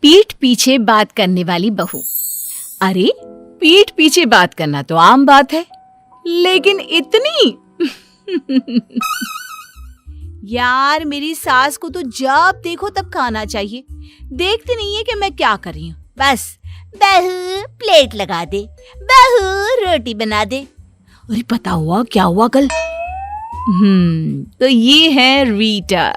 पीठ पीछे बात करने वाली बहू। अरे पीठ पीछे बात करना तो आम बात है, लेकिन इतनी यार मेरी सास को तो जब देखो तब खाना चाहिए। देखती नहीं है कि मैं क्या कर रही हूँ। बस बहू प्लेट लगा दे, बहू रोटी बना दे। अरे पता हुआ क्या हुआ कल? तो ये है रीटा।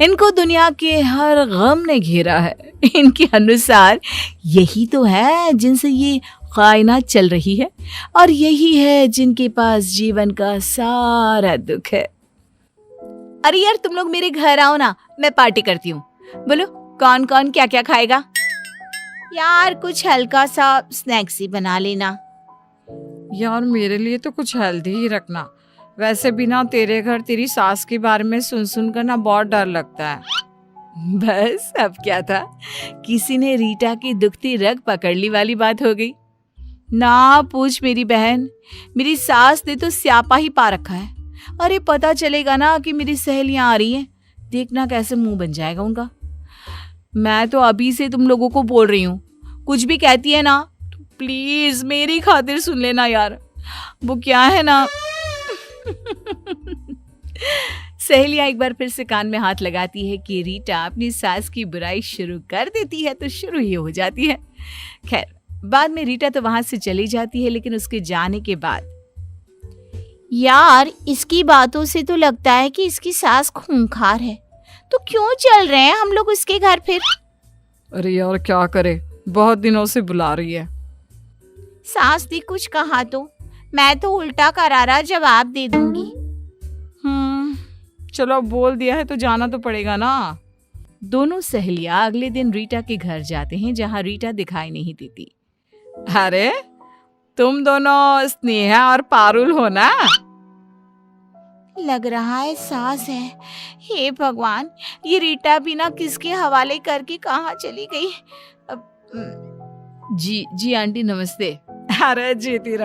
इनको दुनिया के हर गम ने घेरा है। इनके अनुसार यही तो है जिनसे ये कायनात चल रही है, और यही है जिनके पास जीवन का सारा दुख है। अरे यार तुम लोग मेरे घर आओ ना, मैं पार्टी करती हूँ। बोलो कौन कौन क्या क्या खाएगा? यार कुछ हल्का सा स्नैक्स ही बना लेना। यार मेरे लिए तो कुछ हेल्दी ही रखना। वैसे भी ना तेरे घर तेरी सास के बारे में सुन कर ना बहुत डर लगता है। बस अब क्या था, किसी ने रीटा की दुखती रग पकड़ ली वाली बात हो गई। ना पूछ मेरी बहन, मेरी सास ने तो स्यापा ही पा रखा है। अरे पता चलेगा ना कि मेरी सहेलियां आ रही हैं, देखना कैसे मुंह बन जाएगा उनका। मैं तो अभी से तुम लोगों को बोल रही हूँ, कुछ भी कहती है ना तो प्लीज मेरी खातिर सुन लेना यार। वो क्या है ना सहेलियां एक बार फिर से कान में हाथ लगाती है कि रीटा अपनी सास की बुराई शुरू कर देती है तो शुरू ही हो जाती है। खैर बाद में रीटा तो वहां से चली जाती है, लेकिन उसके जाने के बाद यार इसकी बातों से तो लगता है कि इसकी सास खूंखार है, तो क्यों चल रहे हैं हम लोग उसके घर फिर? अरे यार क्या करे, बहुत दिनों से बुला रही है। सास ने कुछ कहा तो मैं तो उल्टा करारा जवाब दे दूंगी। चलो अब बोल दिया है तो जाना तो पड़ेगा ना। दोनों सहेलियां अगले दिन रीटा के घर जाते हैं, जहां रीटा दिखाई नहीं देती। अरे तुम दोनों स्नेहा और पारुल हो ना? लग रहा है सास है। हे भगवान, ये रीटा भी ना किसके हवाले करके कहाँ चली गई? जी आंटी नमस्ते। अरे जीती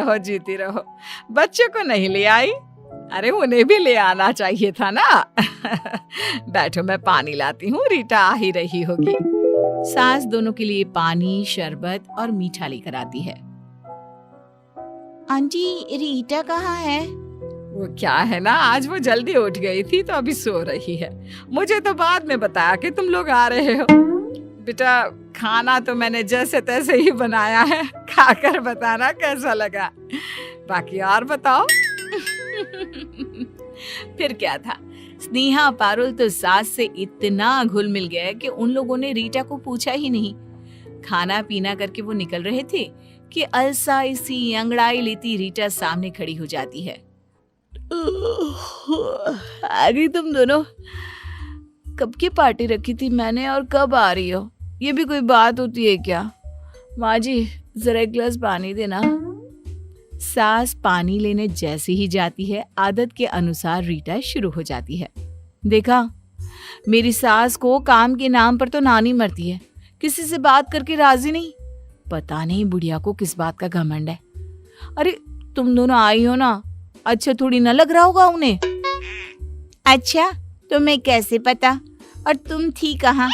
रहो। बच्चे को नहीं ले आई? अरे उन्हें भी ले आना चाहिए था ना। बैठो मैं पानी लाती हूँ, रीटा आ ही रही होगी। सास दोनों के लिए पानी, शरबत और मीठा लेकर आती है। आंटी रीटा कहाँ है? वो क्या है ना, आज वो जल्दी उठ गई थी तो अभी सो रही है। मुझे तो बाद में बताया कि तुम लोग आ रहे हो। बेटा खाना तो मैंने जैसे तैसे ही बनाया है, खाकर बताना कैसा लगा। बाकी और बताओ। फिर क्या था, स्नेहा पारुल तो सास से इतना घुल मिल गए कि उन लोगों ने रीटा को पूछा ही नहीं। खाना पीना करके वो निकल रहे थे कि अलसाई सी अंगड़ाई लेती रीटा सामने खड़ी हो जाती है। अरे तुम दोनों, कब की पार्टी रखी थी मैंने और कब आ रही हो? ये भी कोई बात होती है क्या? माँ जी जरा एक गिलास पानी देना। सास पानी लेने जैसे ही जाती है, आदत के अनुसार रीटा शुरू हो जाती है। देखा, मेरी सास को काम के नाम पर तो नानी मरती है, किसी से बात करके राजी नहीं। पता नहीं बुढ़िया को किस बात का घमंड है। अरे तुम दोनों आई हो ना, अच्छा थोड़ी न लग रहा होगा उन्हें। अच्छा तुम्हें कैसे पता? और तुम थी कहाँ?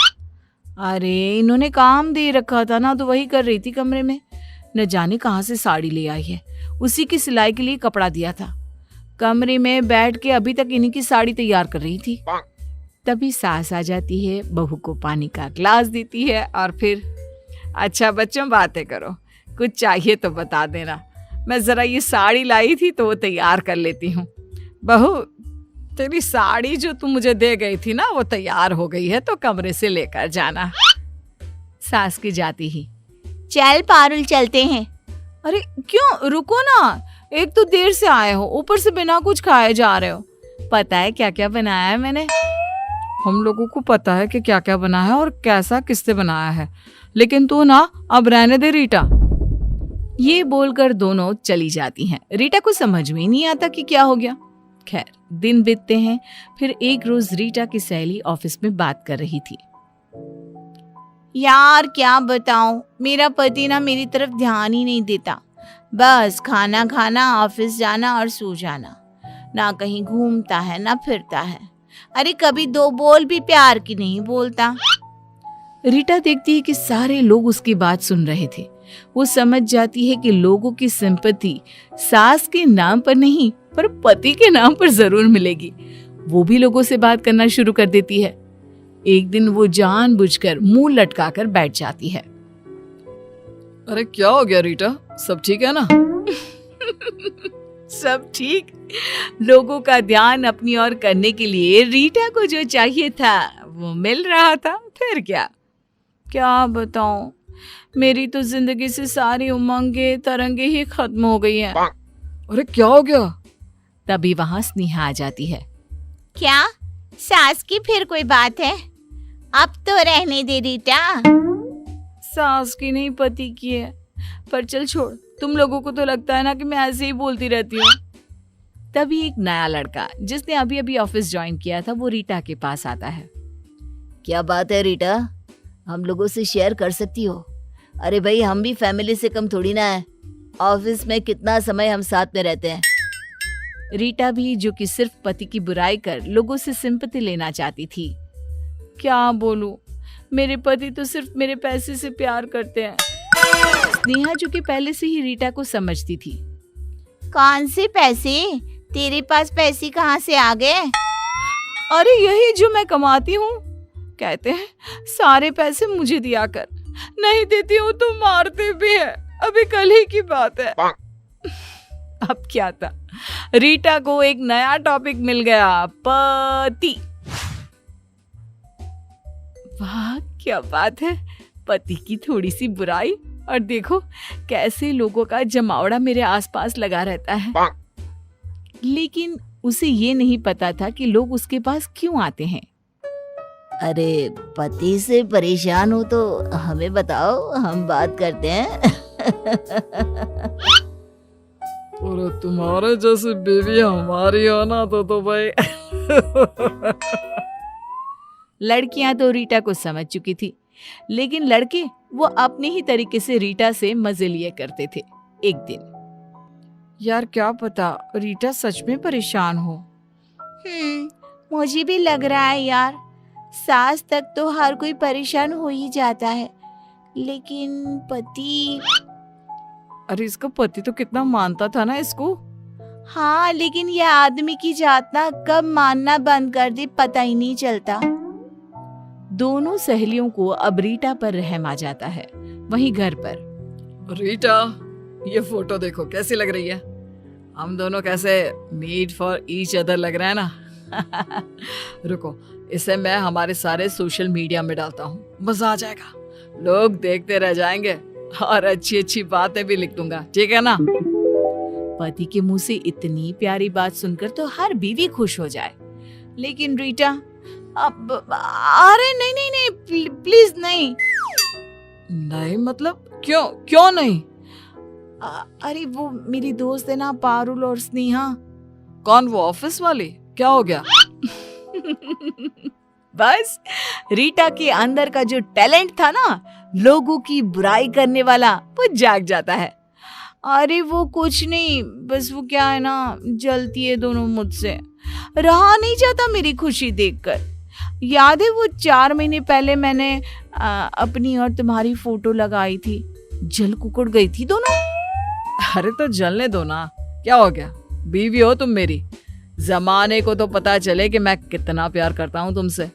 अरे इन्होंने काम दे रखा था ना, तो वही कर रही थी कमरे में। न जाने कहाँ से साड़ी ले आई है, उसी की सिलाई के लिए कपड़ा दिया था। कमरे में बैठ के अभी तक इन्हीं की साड़ी तैयार कर रही थी। तभी सास आ जाती है, बहू को पानी का ग्लास देती है और फिर अच्छा बच्चों बातें करो, कुछ चाहिए तो बता देना। मैं जरा ये साड़ी लाई थी तो वो तैयार कर लेती हूँ। बहू तेरी साड़ी जो तुम मुझे दे गई थी ना, वो तैयार हो गई है, तो कमरे से लेकर जाना। सास की जाती ही, चल पारुल चलते हैं। अरे क्यों, रुको ना, एक तो देर से आए हो, ऊपर से बिना कुछ खाए जा रहे हो। पता है क्या क्या बनाया है मैंने? हम लोगों को पता है कि क्या क्या बना है और कैसा किससे बनाया है, लेकिन तू ना अब रहने दे रीटा। ये बोलकर दोनों चली जाती हैं। रीटा को समझ में ही नहीं आता कि क्या हो गया। खैर दिन बीतते हैं। फिर एक रोज रीटा की सहेली ऑफिस में बात कर रही थी। यार क्या बताऊं, मेरा पति ना मेरी तरफ ध्यान ही नहीं देता। बस खाना खाना, ऑफिस जाना और सो जाना। ना कहीं घूमता है ना फिरता है। अरे कभी दो बोल भी प्यार की नहीं बोलता। रीटा देखती है कि सारे लोग उसकी बात सुन रहे थे। वो समझ जाती है कि लोगों की सिंपैथी सास के नाम पर नहीं पर पति के नाम पर जरूर मिलेगी। वो भी लोगों से बात करना शुरू कर देती है। एक दिन वो जानबूझकर मुंह लटकाकर बैठ जाती है। अरे क्या हो गया रीटा, सब ठीक है ना? सब ठीक। लोगों का ध्यान अपनी ओर करने के लिए रीटा को जो चाहिए था वो मिल रहा था। फिर क्या बताऊं, मेरी तो जिंदगी से सारी उमंगे तरंगे ही खत्म हो गई हैं। अरे क्या हो गया? तभी वहां स्नेहा आ जाती है। क्या सास की फिर कोई बात है? अब तो रहने दे रीटा। सास की नहीं पति की है। पर चल छोड़, तुम लोगों को तो लगता है ना कि मैं ऐसे ही बोलती रहती हूँ। तभी एक नया लड़का जिसने अभी अभी ऑफिस ज्वाइन किया था वो रीटा के पास आता है। क्या बात है रीटा, हम लोगों से शेयर कर सकती हो? अरे भाई, हम भी फैमिली से कम थोड़ी ना है। ऑफिस में कितना समय हम साथ में रहते हैं। रीटा भी, जो कि सिर्फ पति की बुराई कर लोगों से सिंपैथी लेना चाहती थी। क्या बोलूं, मेरे पति तो सिर्फ मेरे पैसे से प्यार करते हैं। स्नेहा, जो कि पहले से ही रीटा को समझती थी। कौन से पैसे? तेरे पास पैसे कहाँ से आ गए? अरे यही जो मैं कमाती हूँ। कहते हैं सारे पैसे मुझे दिया कर, नहीं देती हूँ तो मारते भी है। अभी कल ही की बात है। अब क्या था, रीटा को एक नया टॉपिक मिल गया, पति। वाह क्या बात है, पति की थोड़ी सी बुराई और देखो कैसे लोगों का जमावड़ा मेरे आसपास लगा रहता है। लेकिन उसे ये नहीं पता था कि लोग उसके पास क्यों आते हैं। अरे पति से परेशान हो तो हमें बताओ, हम बात करते हैं। और तुम्हारे जैसी बीवी हमारी हो ना तो भाई। लड़कियां तो रीटा को समझ चुकी थी, लेकिन लड़के वो अपने ही तरीके से रीटा से मजे लिए करते थे। एक दिन, यार क्या पता रीटा सच में परेशान हो। मुझे भी लग रहा है यार, सास तक तो हर कोई परेशान हो ही जाता है, लेकिन पति। अरे इसका पति तो कितना मानता था ना इसको। हाँ, लेकिन यह आदमी की जात ना कब मानना बंद कर दे पता ही नहीं चलता। दोनों सहेलियों को अब रीटा पर रहम आ जाता है। वहीं घर पर, रीटा ये फोटो देखो कैसी लग रही है। हम दोनों कैसे मेड फॉर ईच अदर लग रहे हैं ना। रुको, इसे मैं हमारे सारे सोशल मीडिया में डालता हूँ, मजा आ जाएगा। लोग देखते रह जाएंगे और अच्छी अच्छी बातें भी लिख दूंगा, ठीक है ना? पति के मुंह से इतनी प्यारी बात सुनकर तो हर बीवी खुश हो जाए, लेकिन रीटा अब, अरे नहीं नहीं नहीं, प्लीज नहीं। नहीं मतलब क्यों नहीं? अरे वो मेरी दोस्त है ना, पारुल और स्नेहा। कौन, वो ऑफिस वाली? क्या हो गया? बस रीटा के अंदर का जो टैलेंट था ना लोगों की बुराई करने वाला, वो जाग जाता है। अरे वो कुछ नहीं, बस वो क्या है ना, जलती है दोनों मुझसे। रहा नहीं जाता मेरी खुशी देखकर। याद है वो 4 महीने पहले मैंने अपनी और तुम्हारी फोटो लगाई थी, जल कुकड़ गई थी दोनों। अरे तो जलने दो ना, क्या हो गया? बीवी हो तुम मेरी, जमाने को तो पता चले कि मैं कितना प्यार करता हूँ तुमसे।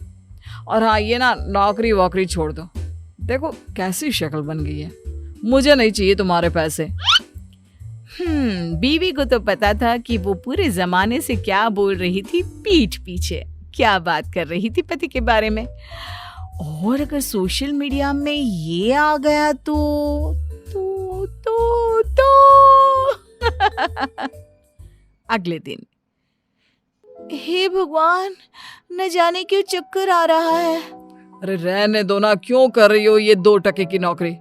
और हाँ, ये ना नौकरी वोकरी छोड़ दो। देखो कैसी शक्ल बन गई है, मुझे नहीं चाहिए तुम्हारे पैसे। बीवी को तो पता था कि वो पूरे जमाने से क्या बोल रही थी, पीठ पीछे क्या बात कर रही थी पति के बारे में। और अगर सोशल मीडिया में ये आ गया तो अगले दिन, हे भगवान, न जाने क्यों चक्कर आ रहा है। अरे रहने दो ना, क्यों कर रही हो ये 2 टके की नौकरी?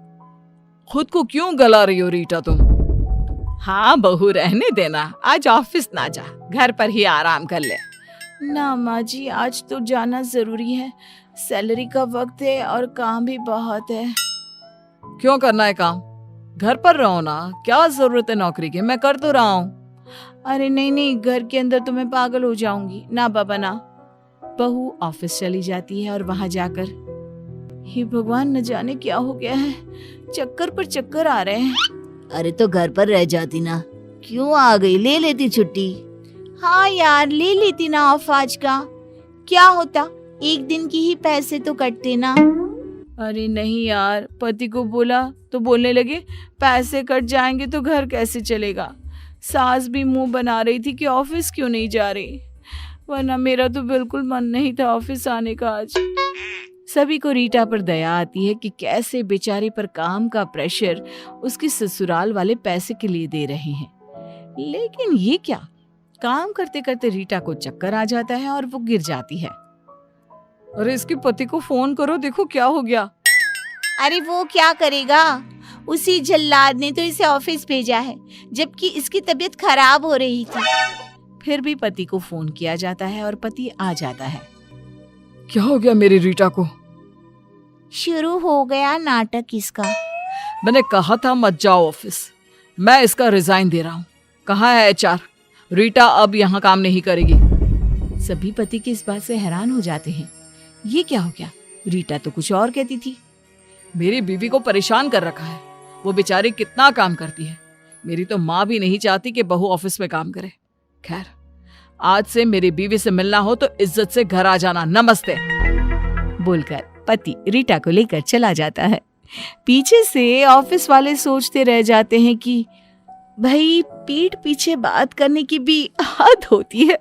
खुद को क्यों गला रही हो रीटा तुम? हाँ बहू, रहने देना, आज ऑफिस ना जा, घर पर ही आराम कर ले। ना माँ जी, आज तो जाना जरूरी है, सैलरी का वक्त है और काम भी बहुत है। क्यों करना है काम? घर पर रहो ना, क्या जरूरत है नौकरी की, मैं कर तो रहा हूँ। अरे नहीं नहीं, घर के अंदर तो मैं पागल हो जाऊंगी। ना बाबा ना। बहू ऑफिस चली जाती है और वहां जाकर, हे भगवान, न जाने क्या हो गया है, चक्कर पर चक्कर आ रहे हैं। अरे तो घर पर रह जाती ना, क्यों आ गई? ले लेती छुट्टी। हाँ यार, ले लेती ना ऑफ आज का, क्या होता, एक दिन की ही पैसे तो कटते ना। अरे नहीं यार, पति को बोला तो बोलने लगे पैसे कट जाएंगे तो घर कैसे चलेगा। सास भी मुंह बना रही थी कि ऑफिस क्यों नहीं जा रही, वरना मेरा तो बिल्कुल मन नहीं था ऑफिस आने का आज। सभी को रीटा पर दया आती है कि कैसे बेचारे पर काम का प्रेशर उसके ससुराल वाले पैसे के लिए दे रहे हैं। लेकिन ये क्या, काम करते करते रीटा को चक्कर आ जाता है और वो गिर जाती है। अरे इसके पति को फोन करो, देखो क्या हो गया। अरे वो क्या करेगा, उसी जल्लाद ने तो इसे ऑफिस भेजा है, जबकि इसकी तबीयत खराब हो रही थी। फिर भी पति को फोन किया जाता है और पति आ जाता है। क्या हो गया मेरी रीटा को? शुरू हो गया नाटक इसका। मैंने कहा था मत जाओ ऑफिस, मैं इसका रिजाइन दे रहा हूँ। कहाँ है HR? रीटा अब यहाँ काम नहीं करेगी। सभी पति की इस बात से हैरान हो जाते हैं। ये क्या हो गया, रीटा तो कुछ और कहती थी। मेरी बीवी को परेशान कर रखा है, वो बेचारी कितना काम करती है। मेरी तो माँ भी नहीं चाहती कि बहू ऑफिस में काम करे। खैर, आज से मेरी बीवी से मिलना हो तो इज्जत से घर आ जाना। नमस्ते बोलकर पति रीटा को लेकर चला जाता है। पीछे से ऑफिस वाले सोचते रह जाते हैं कि भाई, पीठ पीछे बात करने की भी हद होती है।